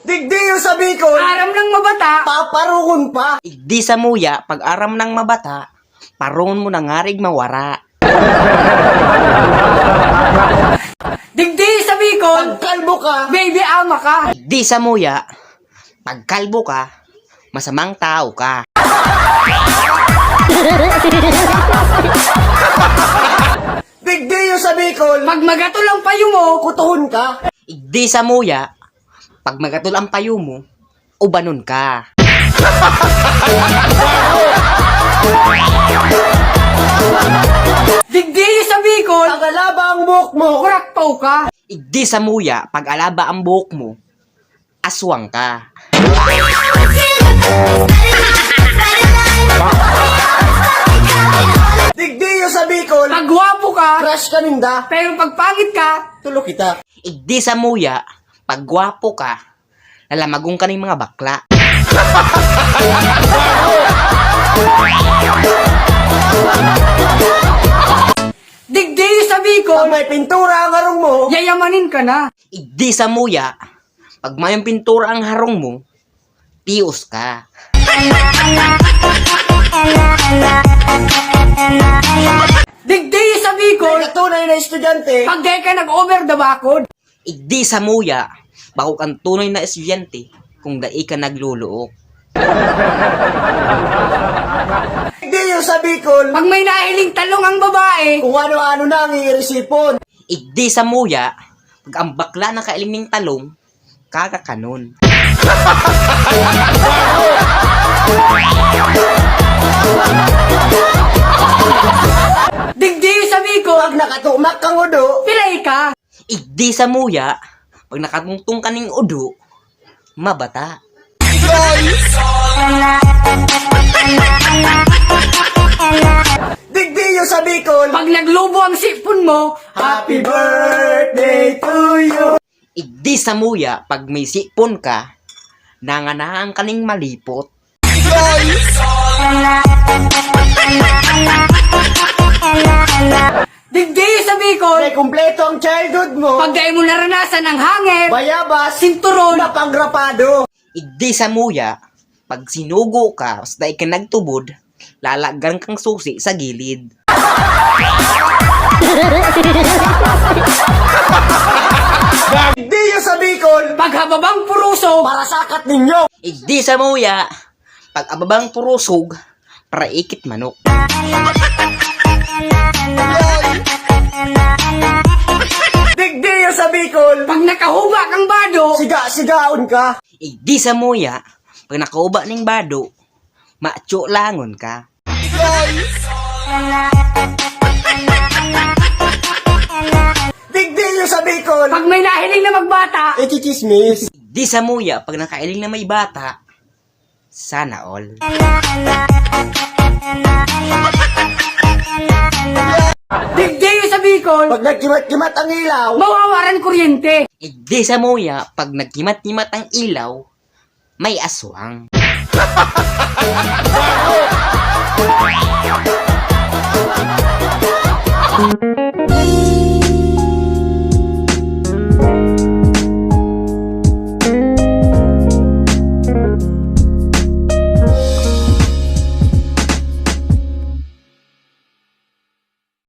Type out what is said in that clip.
Digdi yung sa Bicol, Aram ng mabata. paparungon pa. Igdi sa muya, pag aram ng mabata, parungon mo na ngarig mawara. Digdi sa Bicol. Pagkalbo ka, Baby ama ka. Igdi sa muya, pag kalbo ka, masamang tao ka. digdi yung sa Bicol, Pag magato lang payo mo. kutuhon ka. Igdi sa muya, pag magatul ang payo mo, ubanon ka. Digdi sa Bicol. Pagalaba ang buhok mo, Kurakpaw ka. Igdi sa muya, pag alaba ang buhok mo, aswang ka. digdi yung sa Bicol, Pag gwapo ka. crush ka ninda, Pero pag pangit ka. tulo kita. Igdi sa muya, pag gwapo ka, lalamagong ka ng mga bakla. Digdi sa Pag Bicol. may pintura ang harong mo, Yayamanin ka na. Igdi sa muya, pag mayong pintura ang harong mo, tios ka. Digdi sa Bicol. tunay na estudyante, Pag di ka nag-over the bakod. Igdi sa muya, bako kang tunay na estudyante kung dai ka nagluluok. digdi yung sa Bicol, Pag may nahiling talong ang babae. kung ano-ano na ang iirisipon. Igdi sa muya, pag ang bakla na kailing ning talong, kakakanon. Digdi sa Bicol. Pag nakatumak kang udo, Pilay ka. Igdi sa muya, pag nakatungtong ka ning udo, mabata. digdi yung sa Bicol, Pag naglubo ang sipon mo. Happy birthday to you. Igdi sa muya, pag may sipon ka, nanganaan ka ning malipot. Digdi sa Bicol. May kumpleto ang childhood mo, Pag di mo naranasan ang hangin. bayabas, Sinturon. napangrapado. Igdi sa muya, pag sinugo ka, basta ka nagtubod, lalagyan kang susi sa gilid. Digdi yung sa Bicol, Pag hababang puruso. para sakat ninyo. Igdi sa muya, pag ababang purusog, para ikit manok. Digdi yung sa Bicol, Pag nakahuba kang bado. siga-sigaon ka. Igdi sa muya, pag nakauba ning bado, macho langon ka. Digdi yung sa Bicol, Pag may nahiling na magbata. ikikismis. Igdi sa muya, pag nakailing na may bata, sana all. Digdi sa Bicol. Pag nagkimat-kimat ang ilaw, Mawawaran kuryente. Igdi sa muya, pag nagkimat-kimat ang ilaw, may aswang.